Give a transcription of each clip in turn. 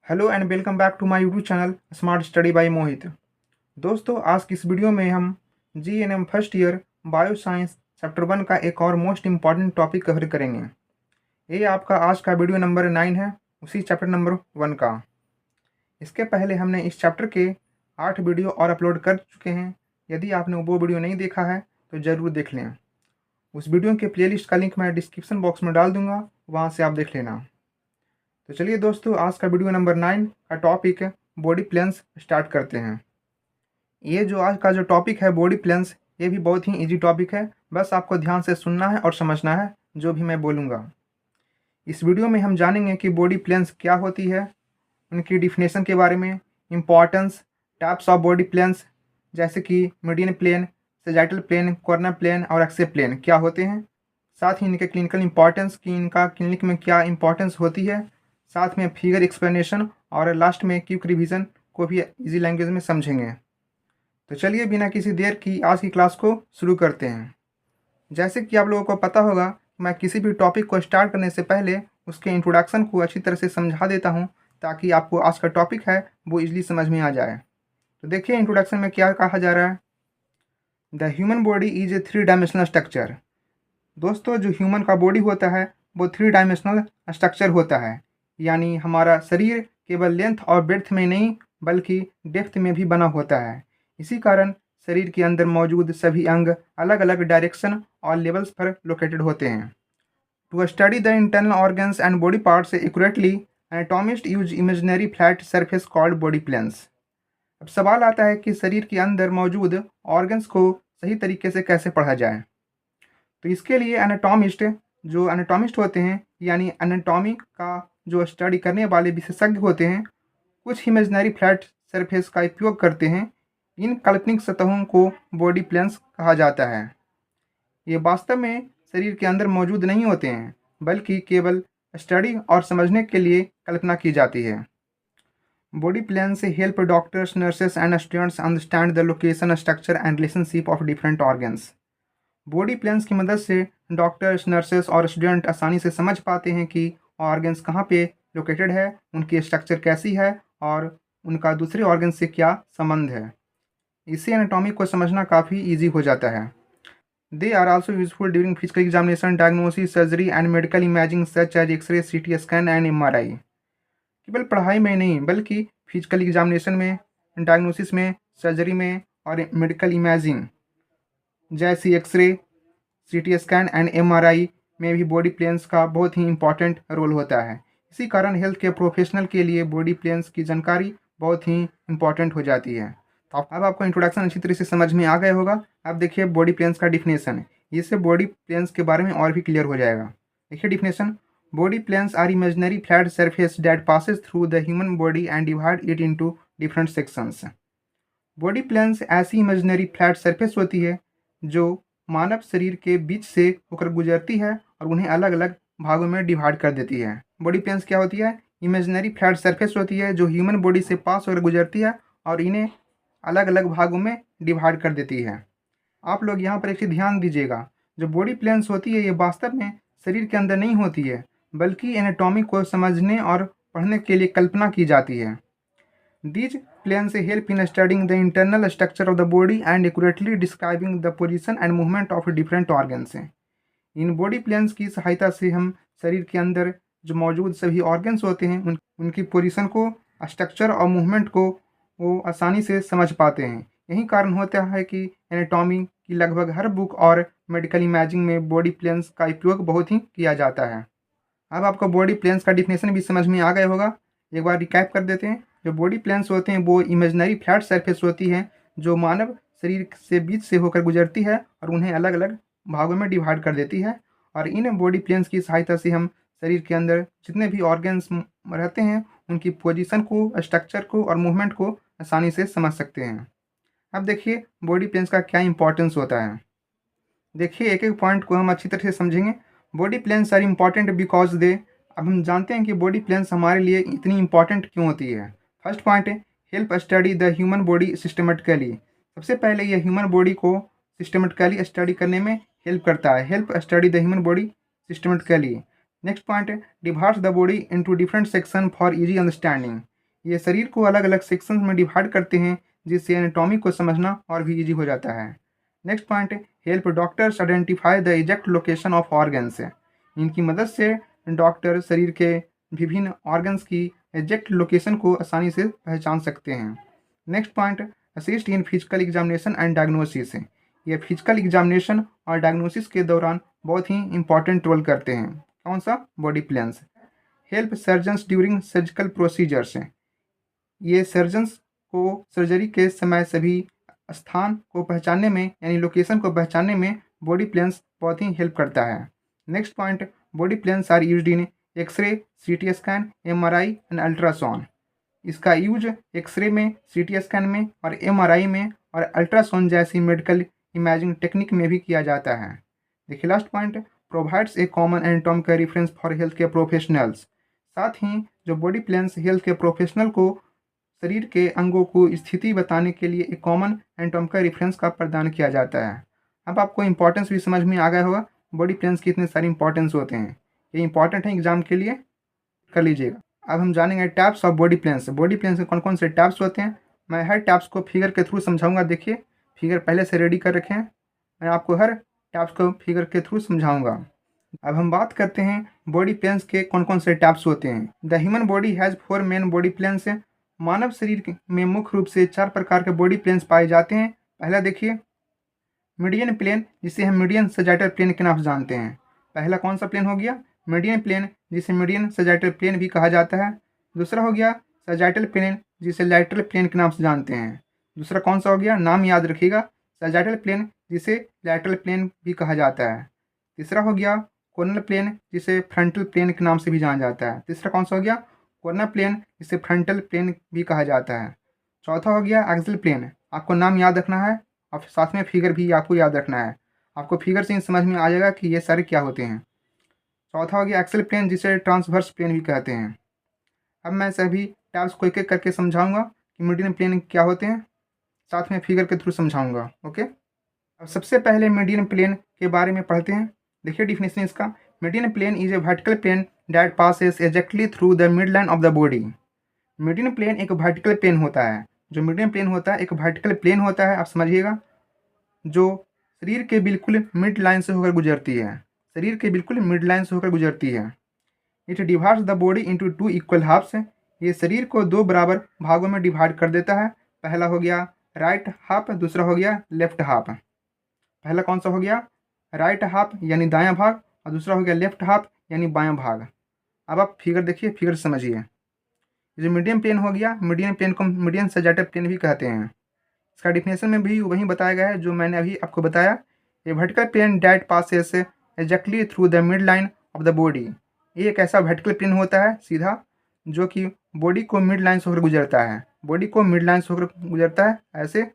Hello and welcome back to my YouTube channel smart study by Mohit. दोस्तों, आज की इस वीडियो में हम GNM first year bio science chapter 1 का एक और मोस्ट इम्पॉर्टेंट टॉपिक कवर करेंगे। ये आपका आज का वीडियो नंबर 9 है, उसी चैप्टर नंबर 1 का। इसके पहले हमने इस चैप्टर के 8 वीडियो और अपलोड कर चुके हैं। यदि आपने वो वीडियो नहीं देखा है तो ज़रूर देख लें। उस वीडियो के प्लेलिस्ट का लिंक मैं डिस्क्रिप्शन बॉक्स में डाल दूँगा, वहाँ से आप देख लेना। तो चलिए दोस्तों, आज का वीडियो नंबर 9 का टॉपिक बॉडी प्लेन्स स्टार्ट करते हैं। ये जो आज का जो टॉपिक है बॉडी प्लेन्स, ये भी बहुत ही इजी टॉपिक है। बस आपको ध्यान से सुनना है और समझना है जो भी मैं बोलूँगा। इस वीडियो में हम जानेंगे कि बॉडी प्लेन्स क्या होती है, उनकी डिफिनेशन के बारे में, importance, types of body planes जैसे कि median plane, sagittal plane, coronal plane और एक्से प्लेन क्या होते हैं, साथ ही इनके क्लिनिकल इंपॉर्टेंस की इनका क्लिनिक में क्या इंपॉर्टेंस होती है, साथ में फिगर एक्सप्लेनेशन और लास्ट में क्विक रिवीजन को भी इजी लैंग्वेज में समझेंगे। तो चलिए बिना किसी देर की आज की क्लास को शुरू करते हैं। जैसे कि आप लोगों को पता होगा, मैं किसी भी टॉपिक को स्टार्ट करने से पहले उसके इंट्रोडक्शन को अच्छी तरह से समझा देता हूँ, ताकि आपको आज का टॉपिक है वो इजली समझ में आ जाए। तो देखिए इंट्रोडक्शन में क्या कहा जा रहा है। The human body is a 3 dimensional structure. दोस्तों, जो ह्यूमन का बॉडी होता है वो 3 डायमेंशनल स्ट्रक्चर होता है, यानी हमारा शरीर केवल लेंथ और ब्रेड्थ में नहीं बल्कि डेप्थ में भी बना होता है। इसी कारण शरीर के अंदर मौजूद सभी अंग अलग अलग डायरेक्शन और लेवल्स पर लोकेटेड होते हैं। To study the internal organs and body parts accurately, anatomist use imaginary flat surface called body planes. अब सवाल आता है कि शरीर के अंदर मौजूद ऑर्गन्स को सही तरीके से कैसे पढ़ा जाए। तो इसके लिए एनाटॉमिस्ट होते हैं, यानी एनाटॉमी का जो स्टडी करने वाले विशेषज्ञ होते हैं, कुछ इमेजिनरी फ्लैट सरफेस का उपयोग करते हैं। इन काल्पनिक सतहों को बॉडी प्लेन्स कहा जाता है। ये वास्तव में शरीर के अंदर मौजूद नहीं होते हैं, बल्कि केवल स्टडी और समझने के लिए कल्पना की जाती है। बॉडी प्लान से help doctors, nurses and students understand the location, structure and relationship of different organs. Body plans की मदद से डॉक्टर्स, नर्सेस और स्टूडेंट आसानी से समझ पाते हैं कि ऑर्गन्स कहाँ पे लोकेटेड है, उनकी स्ट्रक्चर कैसी है और उनका दूसरे ऑर्गन से क्या संबंध है। इससे एनाटॉमी को समझना काफ़ी ईजी हो जाता है। They are also useful during physical examination, diagnosis, surgery and medical imaging such as x ray, CT scan and MRI। केवल पढ़ाई में नहीं बल्कि फिजिकल एग्जामिनेशन में, डायग्नोसिस में, सर्जरी में और मेडिकल इमेजिंग जैसी x ray, CT scan and MRI में भी बॉडी प्लेन्स का बहुत ही इंपॉर्टेंट रोल होता है। इसी कारण हेल्थ केयर प्रोफेशनल के लिए बॉडी प्लेन्स की जानकारी बहुत ही इंपॉर्टेंट हो जाती है। तो अब आपको इंट्रोडक्शन अच्छी तरह से समझ में आ गया होगा। अब देखिए बॉडी प्लेन्स का डिफिनेशन, इससे बॉडी प्लेन्स के बारे में और भी क्लियर हो जाएगा। देखिए definition, body planes are imaginary flat surface that passes through the human body and divide it into different sections. Body planes ऐसी इमेजिनरी फ्लैट सरफेस होती है जो मानव शरीर के बीच से होकर गुजरती है और उन्हें अलग अलग भागों में डिवाइड कर देती है। बॉडी प्लेन्स क्या होती है? इमेजिनरी फ्लैट सरफेस होती है जो ह्यूमन बॉडी से पास होकर गुजरती है और इन्हें अलग अलग भागों में डिवाइड कर देती है। आप लोग यहाँ पर एक चीज़ ध्यान दीजिएगा, जो बॉडी प्लेन्स होती है ये वास्तव में शरीर के अंदर नहीं होती है, बल्कि एनाटॉमी को समझने और पढ़ने के लिए कल्पना की जाती है। These planes help in studying the internal structure of the body and accurately describing the position and movement of different organs। इन बॉडी प्लेन्स की सहायता से हम शरीर के अंदर जो मौजूद सभी ऑर्गन्स होते हैं उनकी पोजीशन को, स्ट्रक्चर और मूवमेंट को वो आसानी से समझ पाते हैं। यही कारण होता है कि एनाटॉमी की लगभग हर बुक और मेडिकल इमेजिंग में बॉडी प्लेन्स का उपयोग बहुत ही किया जाता है। अब आपको बॉडी प्लेन्स का डिफिनेशन भी समझ में आ गया होगा। एक बार रिकैप कर देते हैं। जो बॉडी प्लेन्स होते हैं वो इमेजिनरी फ्लैट सरफेस होती है जो मानव शरीर से बीच से होकर गुजरती है और उन्हें अलग अलग भागों में डिवाइड कर देती है। और इन बॉडी प्लेन्स की सहायता से हम शरीर के अंदर जितने भी ऑर्गन्स रहते हैं उनकी पोजीशन को, स्ट्रक्चर को और मूवमेंट को आसानी से समझ सकते हैं। अब देखिए बॉडी प्लेन्स का क्या इंपॉर्टेंस होता है। देखिए एक एक पॉइंट को हम अच्छी तरह से समझेंगे। Body planes are important because they, अब हम जानते हैं कि बॉडी प्लेन्स हमारे लिए इतनी इंपॉर्टेंट क्यों होती है। फर्स्ट पॉइंट है help study the human body systematically. सबसे पहले यह ह्यूमन बॉडी को सिस्टमेटिकली स्टडी करने में हेल्प करता है। Help study the human body systematically. Next point है divides the body into different section for easy understanding. ये शरीर को अलग अलग सेक्शंस में डिवाइड करते हैं, जिससे एनाटॉमी को समझना और भी ईजी हो जाता है। Next point, help doctors identify the exact location of organs. इनकी मदद से डॉक्टर शरीर के विभिन्न ऑर्गन्स की एग्जैक्ट लोकेशन को आसानी से पहचान सकते हैं। Next point, assist in physical examination and diagnosis. ये फिजिकल एग्जामिनेशन और डायग्नोसिस के दौरान बहुत ही इंपॉर्टेंट रोल करते हैं। कौन सा? Body plans. Help surgeons during surgical procedures. ये सर्जन्स को सर्जरी के समय सभी स्थान को पहचानने में, यानी लोकेशन को पहचानने में बॉडी प्लान्स बहुत ही हेल्प करता है। Next point, body planes are used in x ray, CT scan, MRI and ultrasound. इसका यूज एक्सरे में, सीटी स्कैन में और एमआरआई में और अल्ट्रासाउंड जैसी मेडिकल इमेजिंग टेक्निक में भी किया जाता है। देखिए last point, provides a common anatomical reference for health care professionals. साथ ही जो body plans health care professional को शरीर के अंगों को स्थिति बताने के लिए एक कॉमन एनाटॉमिकल रेफरेंस का प्रदान किया जाता है। अब आपको इंपॉर्टेंस भी समझ में आ गया होगा, बॉडी प्लान्स की इतने सारे इंपॉर्टेंस होते हैं, ये इंपॉर्टेंट है एग्जाम के लिए, कर लीजिएगा। अब हम जानेंगे taps of body plans. Body plans के कौन कौन से टैप्स होते हैं, मैं हर टैप्स को फिगर के थ्रू समझाऊंगा। देखिए फिगर पहले से रेडी कर रखे हैं, मैं आपको हर टैप्स को फिगर के थ्रू समझाऊंगा। अब हम बात करते हैं बॉडी प्लान्स के कौन कौन से टैप्स होते हैं। The human body has 4 main body planes. मानव शरीर में मुख्य रूप से 4 प्रकार के बॉडी प्लान्स पाए जाते हैं। पहला देखिए मीडियन प्लेन, जिसे हम मीडियन सजाइटल प्लेन के नाम से जानते हैं। पहला कौन सा प्लेन हो गया? मीडियन प्लेन, जिसे मीडियन सजाइटल प्लेन भी कहा जाता है। दूसरा हो गया सजाइटल प्लेन, जिसे लैटरल प्लेन के नाम से जानते हैं। दूसरा कौन सा हो गया? नाम याद रखिएगा, सजाइटल प्लेन, जिसे लैटरल प्लेन भी कहा जाता है। तीसरा हो गया कोर्नल प्लेन, जिसे फ्रंटल प्लेन के नाम से भी जाना जाता है। तीसरा कौन सा हो गया? कोर्नल प्लेन, जिसे फ्रंटल प्लेन भी कहा जाता है। चौथा हो गया एक्सियल प्लेन। आपको नाम याद रखना है और साथ में फिगर भी आपको याद रखना है। आपको फिगर से ही समझ में आ जाएगा कि ये सारे क्या होते हैं। चौथा हो गया एक्सियल प्लेन, जिसे ट्रांसवर्स प्लेन भी कहते हैं। अब मैं सभी टैब्स को एक एक करके समझाऊंगा कि मीडियन प्लेन क्या होते हैं, साथ में फिगर के थ्रू समझाऊंगा। ओके, अब सबसे पहले मीडियन प्लेन के बारे में पढ़ते हैं। देखिए डिफिनेशन इसका, median plane is a vertical plane that passes exactly through the mid line of the body. Median plane एक वर्टिकल प्लेन होता है। जो मीडियन प्लेन होता है एक वर्टिकल प्लेन होता है, आप समझिएगा, जो शरीर के बिल्कुल मिड लाइन से होकर गुजरती है। शरीर के बिल्कुल मिड लाइन से होकर गुजरती है। It divides the body into 2 equal halves. ये शरीर को 2 बराबर भागों में डिवाइड कर देता है। पहला हो गया राइट हाफ, दूसरा हो गया लेफ्ट हाफ। पहला कौन सा हो गया? राइट हाफ यानी दायां भाग, और दूसरा हो गया लेफ्ट हाफ यानी बायां भाग। अब आप फिगर देखिए, फिगर समझिए। जो मीडियम प्लेन हो गया, मीडियम प्लेन को मीडियन सजाइटल प्लेन भी कहते हैं। इसका डिफिनेशन में भी वही बताया गया है जो मैंने अभी आपको बताया। A vertical plane that passes exactly through the mid line of the body. ये एक ऐसा वर्टिकल प्लेन होता है सीधा, जो कि बॉडी को मिड लाइन से होकर गुजरता है। बॉडी को मिड लाइन से होकर गुजरता है ऐसे,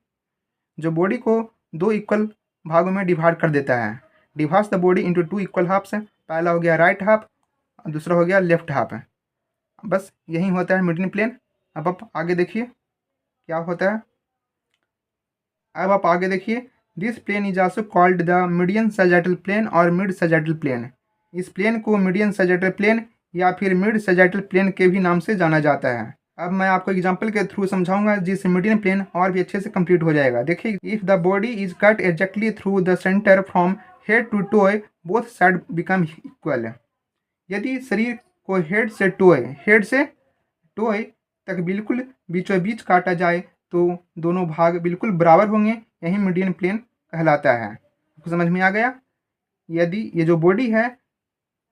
जो बॉडी को 2 इक्वल भागों में डिवाइड कर देता है। Divides the body into 2 equal halves. पहला हो गया राइट हाफ, दूसरा हो गया लेफ्ट हाफ। बस यही होता है मीडियन प्लेन। अब आप आगे देखिए क्या होता है। अब आप आगे देखिए, this plane is also called the median sagittal plane और मिड सजाइटल प्लेन। इस प्लेन को मीडियन सजाइटल प्लेन या फिर मिड सजाइटल प्लेन के भी नाम से जाना जाता है। अब मैं आपको एग्जांपल के थ्रू समझाऊंगा, जिससे मीडियन प्लेन और भी अच्छे से कंप्लीट हो जाएगा। देखिए, if the body is cut exactly through the centre from head to toe, both side become equal. यदि शरीर को हेड से टोय तक बिल्कुल बीचों बीच काटा जाए तो दोनों भाग बिल्कुल बराबर होंगे। यही मीडियन प्लेन कहलाता है। आपको समझ में आ गया? यदि ये जो बॉडी है,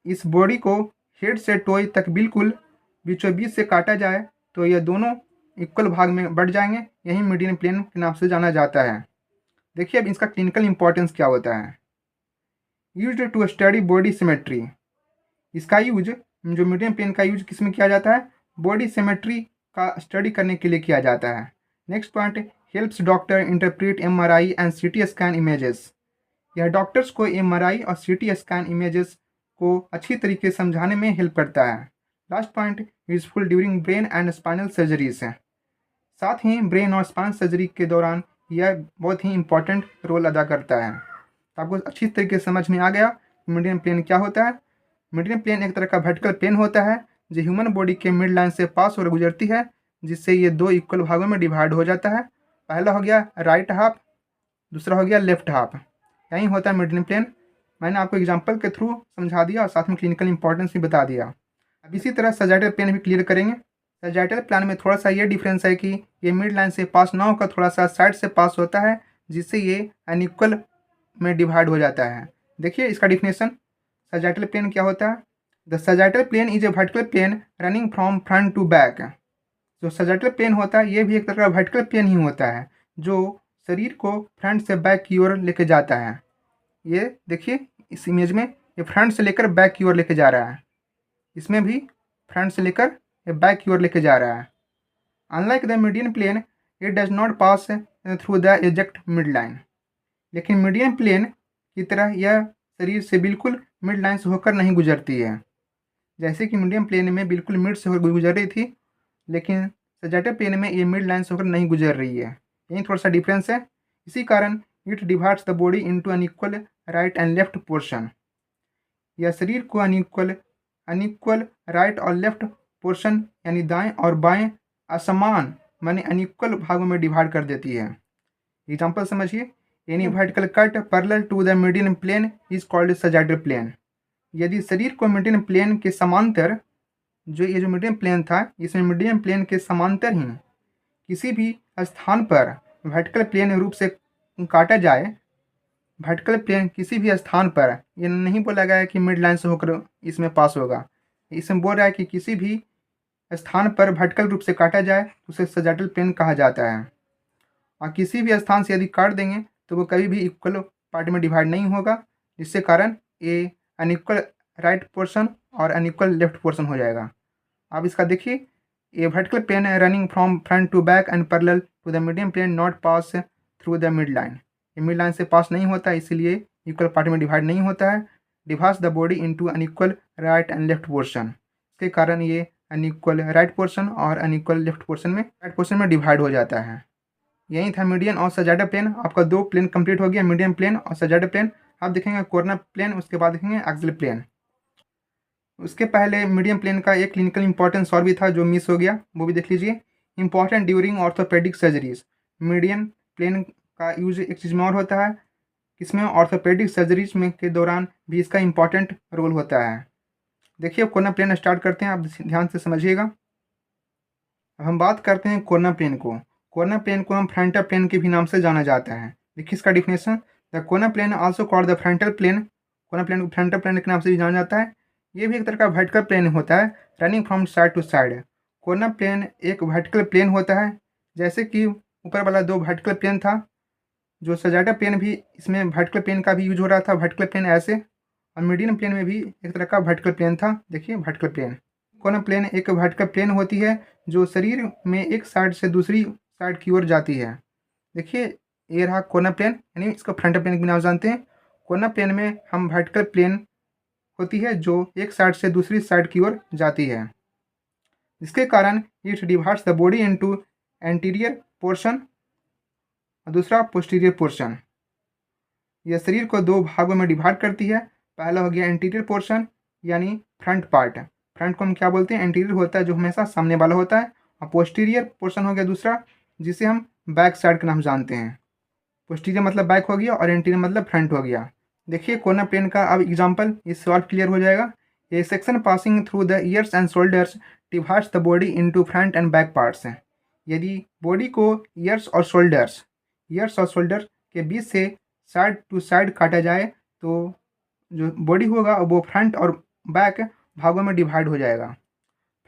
इस बॉडी को हेड से टोय तक बिल्कुल बीचों बीच से काटा जाए तो ये दोनों इक्वल भाग में बढ़ जाएंगे। यही मीडियन प्लेन के नाम से जाना जाता है। देखिए अब इसका क्लिनिकल इंपॉर्टेंस क्या होता है। Used to study body symmetry. इसका यूज, जो मीडियन प्लेन का यूज किस में किया जाता है? बॉडी सिमेट्री का स्टडी करने के लिए किया जाता है। Next point, helps doctor interpret MRI and CT scan images. यह डॉक्टर्स को एमआरआई और सीटी स्कैन इमेजेस को अच्छी तरीके से समझाने में हेल्प करता है। Last point, useful during brain and spinal surgeries है। साथ ही ब्रेन और स्पाइन सर्जरी के दौरान यह बहुत ही इंपॉर्टेंट रोल अदा करता है। तो आपको अच्छी तरीके से समझ में आ गया मीडियन प्लेन क्या होता है। मीडियन प्लेन एक तरह का वर्टिकल प्लेन होता है जो ह्यूमन बॉडी के मिड लाइन से पास होकर गुजरती है, जिससे ये दो इक्वल भागों में डिवाइड हो जाता है। पहला हो गया राइट हाफ, दूसरा हो गया लेफ्ट हाफ। यही होता है मीडियन प्लेन। मैंने आपको एग्जांपल के थ्रू समझा दिया और साथ में क्लिनिकल इंपॉर्टेंस भी बता दिया। अब इसी तरह सजाइटल प्लेन भी क्लियर करेंगे। सजाइटल प्लेन में थोड़ा सा ये डिफरेंस है कि ये मिड लाइन से पास ना होकर थोड़ा सा साइड से पास होता है, जिससे ये अनइक्वल में डिवाइड हो जाता है। देखिए इसका डिफिनेशन, सजाइटल प्लेन क्या होता है। The sagittal plane is a vertical plane running from front to back. जो सजाइटल प्लेन होता है ये भी एक तरह का वर्टिकल प्लेन ही होता है, जो शरीर को फ्रंट से बैक की ओर लेके जाता है। ये देखिए इस इमेज में ये फ्रंट से लेकर बैक की ओर लेके जा रहा है, इसमें भी फ्रंट से लेकर ये बैक की ओर लेके जा रहा है। Unlike the median plane it does not pass through the exact mid line. लेकिन मीडियन प्लेन की तरह यह शरीर से बिल्कुल मिड लाइन से होकर नहीं गुजरती है। जैसे कि मीडियम प्लेन में बिल्कुल मिड से होकर गुजर रही थी, लेकिन सजाइटल प्लेन में ये मिड लाइन से होकर नहीं गुजर रही है। यही थोड़ा सा डिफरेंस है। इसी कारण it divides the body into unequal right and left portion. यह शरीर को अनइक्वल राइट और लेफ्ट पोर्शन यानी दाएं और बाएं असमान माने अनइक्वल भागों में डिवाइड कर देती है। एग्जाम्पल समझिए, any vertical cut parallel to the median plane is called sagittal plane. यदि शरीर को मीडियन प्लेन के समांतर, ये जो मीडियम प्लेन था इसमें मीडियम प्लेन के समांतर ही किसी भी स्थान पर वर्टिकल प्लेन रूप से काटा जाए, वर्टिकल प्लेन किसी भी स्थान पर, ये नहीं बोला गया है कि मिड लाइन से होकर इसमें पास होगा, इसमें बोल रहा है कि किसी भी स्थान पर वर्टिकल रूप से काटा जाए तो उसे सजाइटल प्लेन कहा जाता है। और किसी भी स्थान से यदि काट देंगे तो वो कभी भी इक्वल पार्ट में डिवाइड नहीं होगा, जिससे कारण ये अनइक्वल राइट पोर्शन और अनइक्वल लेफ्ट पोर्शन हो जाएगा। अब इसका देखिए, a vertical plane running from front to back and parallel to the median plane not pass through the mid line. ये मिड लाइन से पास नहीं होता, इसलिए इक्वल पार्ट में डिवाइड नहीं होता है। Divides the body into unequal right and left portion. इसके कारण ये अनइक्वल राइट पोर्शन और अनइक्वल लेफ्ट पोर्शन में डिवाइड हो जाता है। यही था मीडियन और सजाइटल प्लेन। आपका दो प्लेन कंप्लीट हो गया, मीडियम प्लेन और सजाइटल प्लेन। आप देखेंगे कॉर्नर प्लेन, उसके बाद देखेंगे एक्सियल प्लेन। उसके पहले मीडियम प्लेन का एक क्लिनिकल इंपॉर्टेंस और भी था जो मिस हो गया, वो भी देख लीजिए। Important during orthopaedic surgeries. Medium plane का यूज एक चीज़ में और होता है, इसमें ऑर्थोपेडिक सर्जरीज में के दौरान भी इसका इंपॉर्टेंट रोल होता है। देखिए कॉर्नर प्लेन स्टार्ट करते हैं, आप ध्यान से समझिएगा। अब हम बात करते हैं कॉर्नर प्लेन को। कॉर्नर प्लेन को हम फ्रंटल प्लेन के भी नाम से जाना जाता है। देखिए इसका definition, the coronal plane also called the frontal plane. Coronal plane को फ्रंटल प्लेन के नाम से भी जाना जाता है। ये भी एक तरह का वर्टिकल प्लेन होता है, running from side to side. Coronal plane एक वर्टिकल प्लेन होता है, जैसे कि ऊपर वाला दो वर्टिकल प्लेन था, जो सजाइटल प्लेन भी इसमें वर्टिकल प्लेन का भी यूज हो रहा था, वर्टिकल प्लेन ऐसे। और मीडियम प्लेन में भी एक तरह का वर्टिकल प्लेन था। देखिए वर्टिकल प्लेन, कॉर्नर प्लेन एक वर्टिकल प्लेन होती है जो शरीर में एक साइड से दूसरी साइड की ओर जाती है। देखिए ये रहा कॉर्नर प्लेन, यानी इसको फ्रंटल प्लेन के नाम जानते हैं। कॉर्नर प्लेन में हम वर्टिकल प्लेन होती है जो एक साइड से दूसरी साइड की ओर जाती है, जिसके कारण it divides the body into anterior portion और दूसरा पोस्टीरियर पोर्शन। यह शरीर को दो भागों में डिवाइड करती है। पहला हो गया एंटीरियर पोर्शन यानी फ्रंट पार्ट। फ्रंट को हम क्या बोलते हैं, एंटीरियर होता है जो हमेशा सामने वाला होता है। और पोस्टीरियर पोर्शन हो गया दूसरा, जिसे हम बैक साइड का नाम जानते हैं। पोस्टीरियर मतलब बैक हो गया और एंटीरियर मतलब फ्रंट हो गया। देखिए कॉर्नर प्लेन का अब एग्जांपल, इससे और क्लियर हो जाएगा। A section passing through the years and shoulders divides the body into front end back parts. यदि बॉडी को ईयर्स और शोल्डर के बीच से साइड टू साइड काटा जाए तो जो बॉडी होगा वो फ्रंट और बैक भागों में डिवाइड हो जाएगा।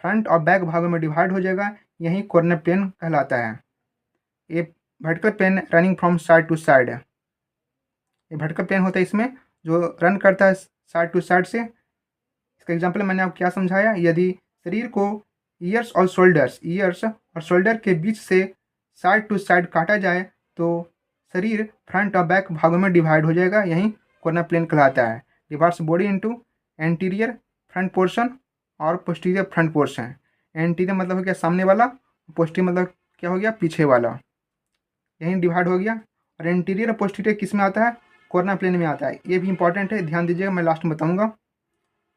फ्रंट और बैक भागों में डिवाइड हो जाएगा, यही कॉर्नर प्लेन कहलाता है। ये vertical plane running from side to side. ये वर्टिकल प्लेन होता है इसमें जो रन करता है साइड टू साइड से। इसका एग्जांपल मैंने आपको क्या समझाया, यदि शरीर को ईयर्स और शोल्डर के बीच से साइड टू साइड काटा जाए तो शरीर फ्रंट और बैक भागों में डिवाइड हो जाएगा, यही कॉर्नर प्लेन कहलाता है। Divides body into anterior front portion और पोस्टीरियर फ्रंट पोर्शन। एंटीरियर मतलब हो गया सामने वाला, पोस्टीरियर मतलब क्या हो गया पीछे वाला, यही डिवाइड हो गया। और एंटीरियर और पोस्टीरियर किस में आता है, कॉर्नर प्लेन में आता है। ये भी इंपॉर्टेंट है, ध्यान दीजिएगा, मैं लास्ट में बताऊंगा।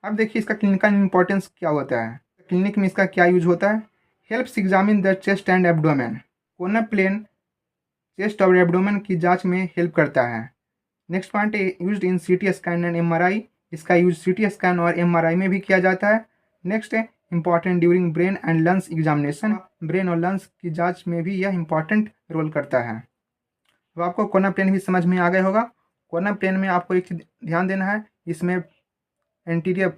अब देखिए इसका क्लिनिकल इंपॉर्टेंस क्या होता है, क्लिनिक में इसका क्या यूज होता है। Helps examine the chest and abdomen. कोना प्लेन चेस्ट और एब्डोमेन की जांच में हेल्प करता है। नेक्स्ट पॉइंट यूज्ड इन सीटी स्कैन एंड एमआरआई। इसका यूज सीटी स्कैन और एमआरआई में भी किया जाता है। नेक्स्ट है important during brain and lungs examination. Brain और लंग्स की जांच में भी यह इंपॉर्टेंट रोल करता है। तो आपको कोना प्लेन भी समझ में आ गया होगा। कोना प्लेन में आपको एक चीज ध्यान देना है, इसमें एंटीरियर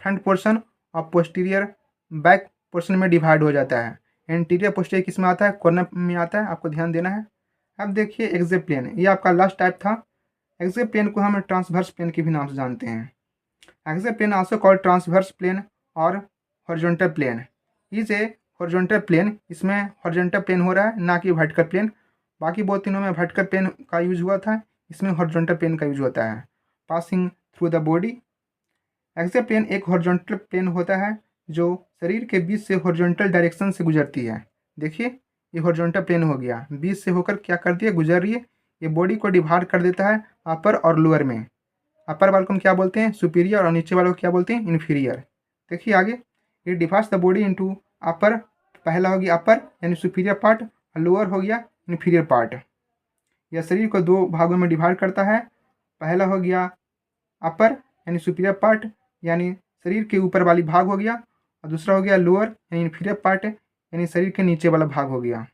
फ्रंट पोर्शन और पोस्टीरियर बैक पोर्शन में डिवाइड हो जाता है। एंटीरियर पोस्टीरियर किस में आता है? कोना में आता है, आपको ध्यान देना है। अब देखिए एक्से प्लेन, ये आपका लास्ट टाइप था। एक्से प्लेन को हम ट्रांसवर्स प्लेन के भी नाम से जानते हैं। Axial plane also called transverse plane और horizontal plane is a horizontal plane. इसमें हॉरिजॉन्टल प्लेन हो रहा है, ना कि वर्टिकल प्लेन। बाकी बहुत तीनों में वर्टिकल प्लेन का यूज हुआ था, इसमें हॉरिजॉन्टल प्लेन का यूज होता है। Passing through the body. Axial plane एक हॉरिजॉन्टल प्लेन होता है जो शरीर के बीच से हॉरिजॉन्टल डायरेक्शन से गुजरती है। देखिए ये हॉरिजॉन्टल प्लेन हो गया, बीच से होकर क्या करती है? गुजर रही है। ये बॉडी को डिवाइड कर देता है अपर और लोअर में। अपर वाले को हम क्या बोलते हैं? सुपीरियर, और नीचे वाले को क्या बोलते हैं? इन्फीरियर। देखिए आगे, ये डिवाइड्स द बॉडी इनटू अपर, पहला हो गया अपर यानी सुपीरियर पार्ट, और लोअर हो गया इन्फीरियर पार्ट। यह शरीर को दो भागों में डिवाइड करता है। पहला हो गया अपर यानी सुपीरियर पार्ट, यानी शरीर के ऊपर वाली भाग हो गया, और दूसरा हो गया लोअर यानी इन्फीरियर पार्ट, यानी शरीर के नीचे वाला भाग हो गया।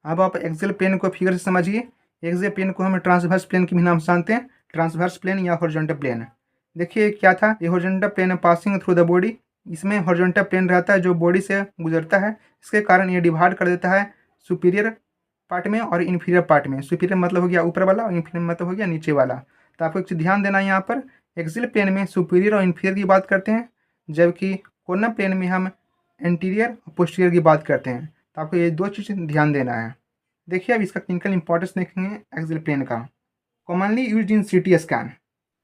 अब आप एक्सेल प्लेन को फिगर से समझिए। एक्सेल प्लेन को हम ट्रांसवर्स प्लेन के भी नाम से जानते हैं, ट्रांसवर्स प्लेन या हॉरिजॉन्टल प्लेन। देखिए क्या था, ये horizontal plane passing through the body. इसमें हॉरिजॉन्टल प्लेन रहता है जो बॉडी से गुजरता है, इसके कारण ये डिवाइड कर देता है सुपीरियर पार्ट में और इन्फीरियर पार्ट में। सुपीरियर मतलब हो गया ऊपर वाला और इन्फीरियर मतलब हो गया नीचे वाला। तो आपको एक चीज़ ध्यान देना है, यहाँ पर एक्सियल प्लेन में सुपीरियर और इन्फीरियर की बात करते हैं, जबकि कोना प्लेन में हम एंटीरियर और पोस्टीरियर की बात करते हैं। तो आपको ये दो चीज़ ध्यान देना है। देखिए अब इसका क्लिनिकल इंपॉर्टेंस देखेंगे एक्सियल प्लेन का। Commonly used in CT scan.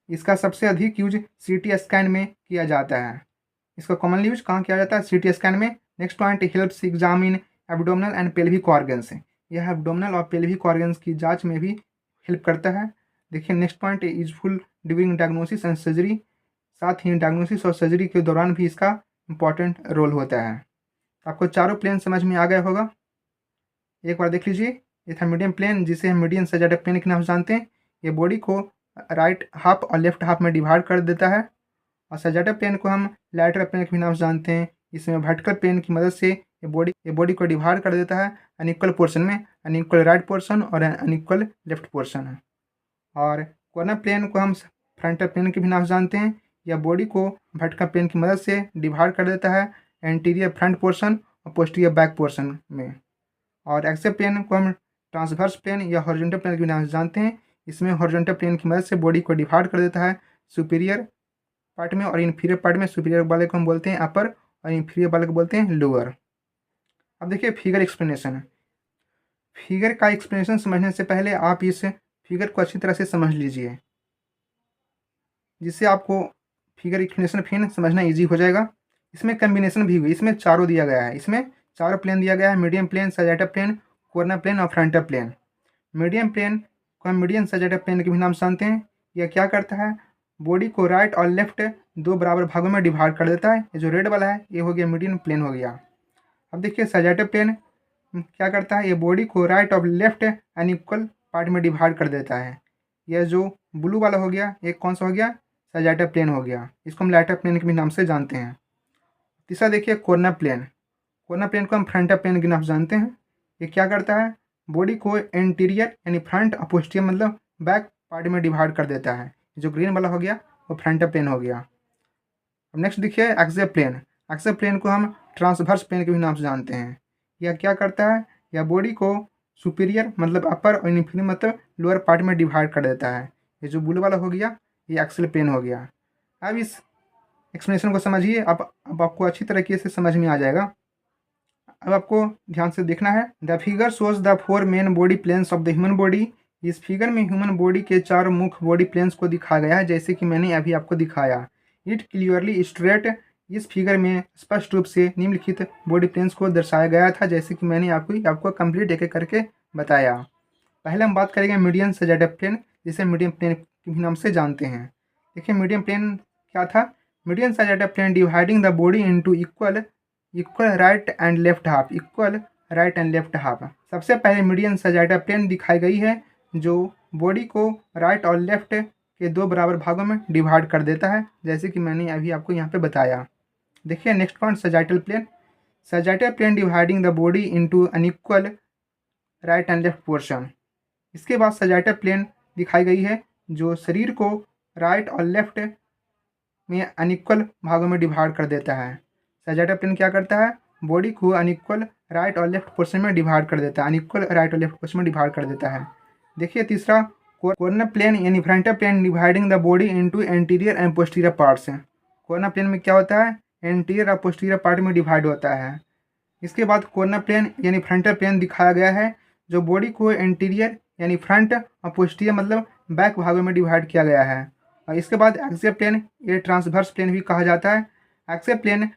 इसका सबसे अधिक यूज सीटी स्कैन में किया जाता है। इसका कॉमनली यूज कहाँ किया जाता है? सीटी स्कैन में। Next point helps examine abdominal and pelvic organs. यह एब्डोमिनल और पेल्विक ऑर्गन्स की जांच में भी हेल्प करता है। देखिए next point useful during diagnosis and surgery. साथ ही डायग्नोसिस और सर्जरी के दौरान भी इसका इंपॉर्टेंट रोल होता है। आपको चारों प्लेन समझ में आ गया होगा। एक बार देख लीजिए, ये था मीडियम प्लेन जिसे हम मीडियम सजाटा प्लेन के नाम से जानते हैं। ये बॉडी को राइट हाफ और लेफ्ट हाफ में डिवाइड कर देता है। और सजाटा प्लेन को हम लैटरल प्लेन के भी नाम से जानते हैं। इसमें वर्टिकल प्लेन की मदद से ये बॉडी को डिवाइड कर देता है अनइक्वल पोर्शन में, अनइक्वल राइट पोर्शन और अनइक्वल लेफ्ट पोर्शन। और कोना प्लेन को हम फ्रंटल प्लेन के भी नाम से जानते हैं। यह बॉडी को वर्टिकल प्लेन की मदद से डिवाइड कर देता है एंटीरियर फ्रंट पोर्शन और पोस्टीरियर बैक पोर्शन में। और एक्से प्लेन को हम ट्रांसवर्स प्लेन या हॉरिजॉन्टल प्लेन के नाम से जानते हैं। इसमें हॉरिजॉन्टल प्लेन की मदद से बॉडी को डिवाइड कर देता है सुपीरियर पार्ट में और इन्फीरियर पार्ट में। सुपीरियर वाले को हम बोलते हैं अपर और इन्फीरियर वाले को बोलते हैं लोअर। अब देखिए फिगर एक्सप्लेनेशन। फिगर का एक्सप्लेनेशन समझने से पहले आप इस फिगर को अच्छी तरह से समझ लीजिए, जिससे आपको फिगर एक्सप्लेनेशन फिर समझना ईजी हो जाएगा। इसमें कम्बिनेशन भी हुई, इसमें चारों दिया गया है। इसमें चारों प्लेन दिया गया है, मीडियम प्लेन, सजाटा प्लेन, कोना प्लेन और फ्रंटल प्लेन। मीडियम प्लेन को हम मीडियम सजाटा प्लेन के भी नाम जानते हैं। यह क्या करता है? बॉडी को राइट और लेफ्ट दो बराबर भागों में डिवाइड कर देता है। ये जो रेड वाला है ये हो गया मीडियम प्लेन हो गया। अब देखिए सजाटा प्लेन क्या करता है? ये बॉडी को राइट और लेफ्ट अनइक्वल पार्ट में डिवाइड कर देता है। यह जो ब्लू वाला हो गया, एक कौन सा हो गया? सजाटा प्लेन हो गया। इसको हम लैटरल प्लेन के भी नाम से जानते हैं। तीसरा देखिए कोना प्लेन। कोना प्लेन को हम फ्रंटल प्लेन के नाम से जानते हैं। ये क्या करता है? बॉडी को एंटीरियर यानी फ्रंट और पोस्टीरियर मतलब बैक पार्ट में डिवाइड कर देता है। जो ग्रीन वाला हो गया वो फ्रंटल प्लेन हो गया। अब नेक्स्ट देखिए एक्सियल प्लेन। एक्सियल प्लेन को हम ट्रांसवर्स प्लेन के भी नाम से जानते हैं। यह क्या करता है? यह बॉडी को सुपीरियर मतलब अपर और इन्फीरियर मतलब लोअर पार्ट में डिवाइड कर देता है। ये जो ब्लू वाला हो गया ये एक्सियल प्लेन हो गया। अब इस एक्सप्लेनेशन को समझिए, अब आपको अच्छी तरीके से समझ में आ जाएगा। अब आपको ध्यान से देखना है। The figure shows the 4 main body planes of the human body. इस फिगर में ह्यूमन बॉडी के 4 मुख्य बॉडी प्लेन्स को दिखाया गया है, जैसे कि मैंने अभी आपको दिखाया। It clearly straight. इस फिगर में स्पष्ट रूप से निम्नलिखित बॉडी प्लेन्स को दर्शाया गया था, जैसे कि मैंने आपको कंप्लीट एक एक करके बताया। पहले हम बात करेंगे मीडियम सजाटा प्लेन, जिसे मीडियम प्लेन के भी नाम से जानते हैं। देखिए मीडियम प्लेन क्या था? Median sagittal plane dividing the body into equal equal right and left half, equal right and left half. सबसे पहले मीडियन सजाइटा प्लेन दिखाई गई है जो बॉडी को राइट और लेफ्ट के दो बराबर भागों में डिवाइड कर देता है, जैसे कि मैंने अभी आपको यहाँ पे बताया। देखिए next point sagittal plane. Sagittal plane dividing the body into unequal right and left portion. इसके बाद सजाइटल प्लेन दिखाई गई है जो शरीर को राइट और लेफ्ट में अनइक्वल भागों में डिवाइड कर देता है। सजाइटल प्लेन क्या करता है, बॉडी को अनइक्वल राइट और लेफ्ट पोर्शन में डिवाइड कर देता है, अनइक्वल राइट और लेफ्ट पोर्शन में डिवाइड कर देता है। देखिए तीसरा कॉर्नर प्लेन यानी frontal plane dividing the body into anterior and posterior parts. Coronal plane में क्या होता है, एंटीरियर और पोस्टीरियर पार्ट में डिवाइड होता है। इसके बाद कॉर्नर प्लेन यानी फ्रंटल प्लेन दिखाया गया है जो बॉडी को एंटीरियर यानी फ्रंट और पोस्टीरियर मतलब बैक भागों में डिवाइड किया गया है। और इसके बाद एक्सियल प्लेन, ये ट्रांसवर्स प्लेन भी कहा जाता है। Axial plane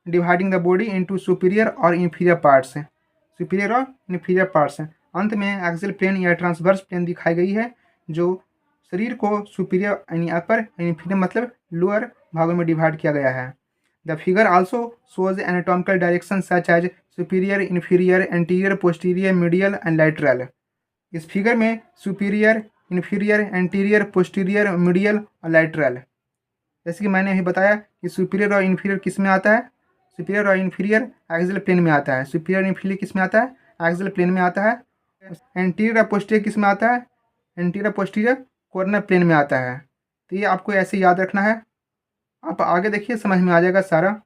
dividing the body into superior और इन्फीरियर पार्ट्स, सुपीरियर और इन्फीरियर पार्ट्स। अंत में एक्सियल प्लेन या ट्रांसवर्स प्लेन दिखाई गई है जो शरीर को सुपीरियर यानी अपर, इन्फीरियर मतलब लोअर भागों में डिवाइड किया गया है। The figure also shows anatomical directions such as superior, inferior, anterior, posterior, medial and lateral। इस फिगर में superior, inferior, anterior, posterior, medial और लैटरल, जैसे कि मैंने अभी बताया कि सुपीरियर और इन्फीरियर किस में आता है, सुपीरियर और इन्फीरियर एक्सियल प्लेन में आता है। सुपीरियर और इन्फीरियर किस में आता है, एक्सियल प्लेन में आता है। एंटीरियर और पोस्टीरियर किस में आता है, एंटीरियर पोस्टीरियर कॉर्नर प्लेन में आता है। तो ये आपको ऐसे याद रखना है, आप आगे देखिए समझ में आ जाएगा सारा।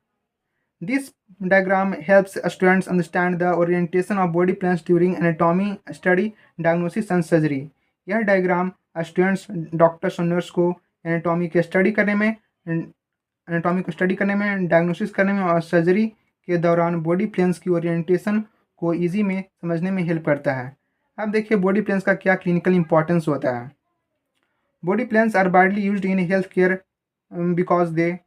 This diagram helps students understand the orientation of body planes during anatomy study, diagnosis and surgery. यह डायग्राम स्टूडेंट्स, डॉक्टर्स और नर्स को एनाटॉमी के स्टडी करने में, डायग्नोसिस करने में और सर्जरी के दौरान बॉडी प्लेन्स की ओरिएंटेशन को ईजी में समझने में हेल्प करता है। अब देखिए बॉडी प्लेन्स का क्या क्लिनिकल इंपॉर्टेंस होता है। Body planes are widely used in health care because they,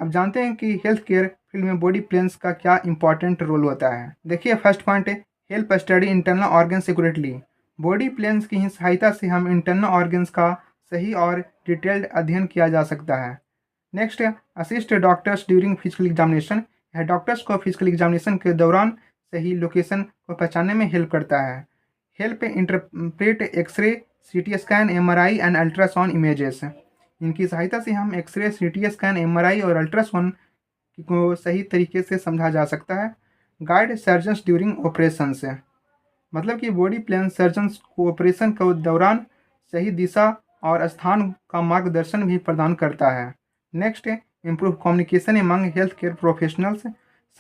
अब जानते हैं कि हेल्थ केयर फील्ड में बॉडी प्लेन्स का क्या इंपॉर्टेंट रोल होता है। देखिए फर्स्ट पॉइंट है help study internal organ accurately. Body planes की ही सहायता से हम इंटरनल ऑर्गन्स का सही और डिटेल्ड अध्ययन किया जा सकता है। Next assist doctors during physical examination, यह डॉक्टर्स को फिजिकल एग्जामिनेशन के दौरान सही लोकेशन को पहचानने में हेल्प करता है। Help interpret x ray, CT scan, MRI and ultrasound images. इनकी सहायता से हम एक्सरे, CT स्कैन, MRI और अल्ट्रासाउंड को सही तरीके से समझा जा सकता है। गाइड सर्जन्स ड्यूरिंग ऑपरेशन से, मतलब कि बॉडी प्लेन सर्जन्स को ऑपरेशन के दौरान सही दिशा और स्थान का मार्गदर्शन भी प्रदान करता है। Next improve communication among health care professionals,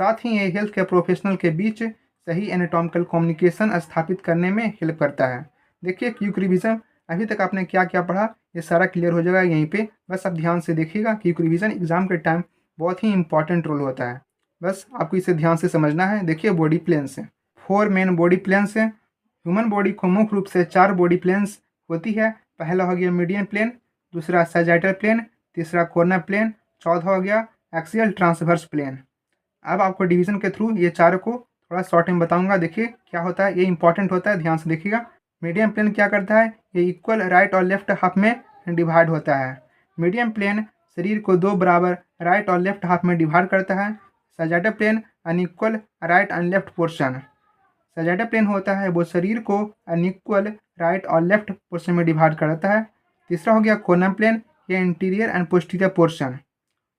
साथ ही ये हेल्थ केयर प्रोफेशनल के बीच सही एनाटॉमिकल कम्युनिकेशन स्थापित करने में हेल्प करता है। देखिए क्विक रिवीजन, अभी तक आपने क्या क्या पढ़ा ये सारा क्लियर हो जाएगा यहीं पे, बस आप ध्यान से देखिएगा। क्विक रिवीजन एग्जाम के टाइम बहुत ही इंपॉर्टेंट रोल होता है, बस आपको इसे ध्यान से समझना है। देखिए बॉडी प्लेन्स है, 4 मेन बॉडी प्लेन्स है। ह्यूमन बॉडी को मुख्य रूप से 4 बॉडी प्लेन्स होती है। पहला हो गया मीडियन प्लेन, दूसरा सैजिटल प्लेन, तीसरा कॉर्नर प्लेन, चौथा हो गया एक्सियल ट्रांसवर्स प्लेन। अब आपको डिवीजन के थ्रू ये चारों को थोड़ा शॉर्ट में बताऊंगा। देखिए क्या होता है, ये इंपॉर्टेंट होता है, ध्यान से देखिएगा। मीडियम प्लेन क्या करता है, ये इक्वल राइट और लेफ्ट हाफ में डिवाइड होता है। मीडियम प्लेन शरीर को 2 बराबर राइट और लेफ्ट हाफ में डिवाइड करता है। Sagittal plane unequal right and left portion, sagittal plane होता है वो शरीर को अनइक्वल राइट और लेफ्ट पोर्शन में डिवाइड करता है। तीसरा हो गया कॉर्नर प्लेन, ये इंटीरियर एंड पोस्टीरियर पोर्शन।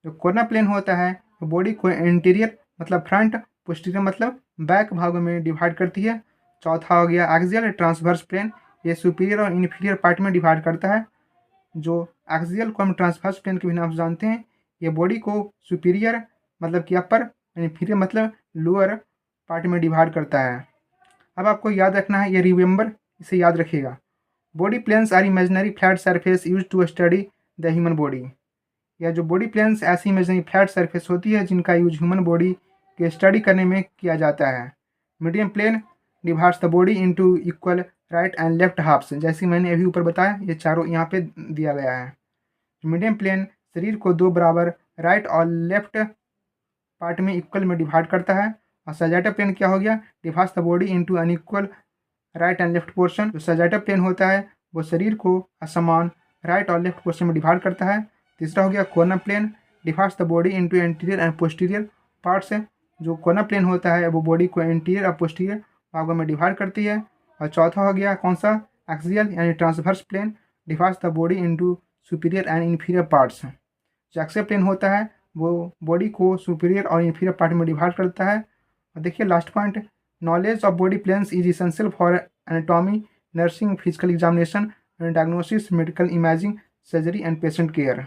जो कॉर्नर प्लेन होता है वो बॉडी को इंटीरियर मतलब फ्रंट, पोस्टीरियर मतलब बैक भागों में डिवाइड करती है। चौथा हो गया एक्सियल ट्रांसवर्स प्लेन, ये सुपीरियर और इन्फीरियर पार्ट में डिवाइड करता है। जो एक्सियल को हम ट्रांसवर्स प्लेन के भी नाम से जानते हैं, ये बॉडी को सुपीरियर मतलब कि अपर, इन्फीरियर मतलब लोअर पार्ट में डिवाइड करता है। अब आपको याद रखना है, ये रिमेंबर, इसे याद रखिएगा। Body planes are imaginary flat surface use to study the human body, या जो बॉडी प्लेन्स ऐसी इमेजिनरी फ्लैट सरफेस होती है जिनका यूज ह्यूमन बॉडी के स्टडी करने में किया जाता है। Median plane divides the body into equal right and left halves, जैसे मैंने अभी ऊपर बताया, ये चारों यहाँ पे दिया गया है। मीडियम प्लेन शरीर को 2 बराबर राइट और लेफ्ट पार्ट में इक्वल में डिवाइड करता है। और सैजिटल प्लेन क्या हो गया, divides the body into unequal right and left portion. जो सैजिटल प्लेन होता है वो शरीर को असमान राइट और लेफ्ट पोर्शन में डिवाइड करता है। तीसरा हो गया coronal plane, divides the body into anterior and posterior parts. जो कोना प्लेन होता है वो बॉडी को एंटीरियर और पोस्टीरियर भागों में डिवाइड करती है। और चौथा हो गया कौन सा, एक्सियल यानी transverse plane divides the body into superior and inferior parts. जो एक्सियल प्लेन होता है वो बॉडी को सुपीरियर और इन्फीरियर पार्ट में डिवाइड करता है। और देखिए last point, knowledge of body planes is essential for anatomy, nursing, physical examination, diagnosis, medical imaging, surgery and patient care.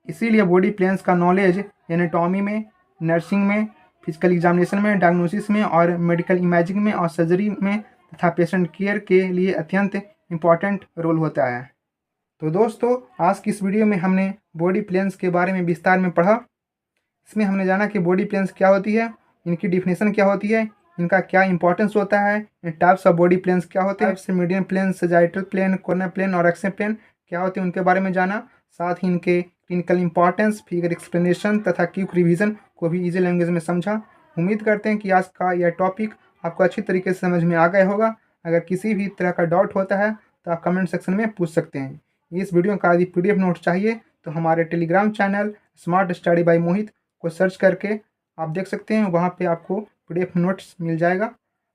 इसीलिए बॉडी प्लेन्स का नॉलेज एनाटॉमी में, नर्सिंग में, फिजिकल एग्जामिनेशन में, डायग्नोसिस में और मेडिकल इमेजिंग में और सर्जरी में तथा पेशेंट केयर के लिए अत्यंत इम्पॉर्टेंट रोल होता है। तो दोस्तों आज की इस वीडियो में हमने बॉडी प्लेन्स के बारे में विस्तार में पढ़ा। इसमें हमने जाना कि बॉडी प्लेन्स क्या होती है, इनकी डिफिनेशन क्या होती है, इनका क्या इंपॉर्टेंस होता है, टाइप्स ऑफ बॉडी प्लेन्स क्या होते हैं, median plane, sagittal plane, coronal plane और एक्सियल प्लेन क्या होते हैं उनके बारे में जाना। साथ ही इनके क्लिनिकल इंपॉर्टेंस, फिगर एक्सप्लेनेशन तथा क्विक रिवीजन को भी इजी लैंग्वेज में समझा। उम्मीद करते हैं कि आज का यह टॉपिक आपको अच्छी तरीके से समझ में आ गया होगा। अगर किसी भी तरह का डाउट होता है तो आप कमेंट सेक्शन में पूछ सकते हैं। इस वीडियो का यदि PDF नोट चाहिए तो हमारे Telegram channel smart study by Mohit को सर्च करके आप देख सकते हैं, वहाँ पे आपको PDF नोट्स मिल जाएगा।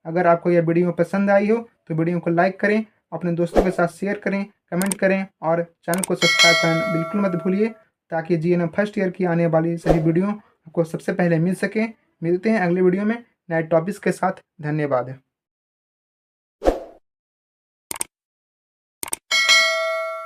अगर आपको यह वीडियो पसंद आई हो तो वीडियो को लाइक करें, अपने दोस्तों के साथ शेयर करें, कमेंट करें और चैनल को सब्सक्राइब करना बिल्कुल मत भूलिए, ताकि GNM फर्स्ट ईयर की आने वाली सभी वीडियो आपको सबसे पहले मिल सके। मिलते हैं अगले वीडियो में नए टॉपिक्स के साथ। धन्यवाद।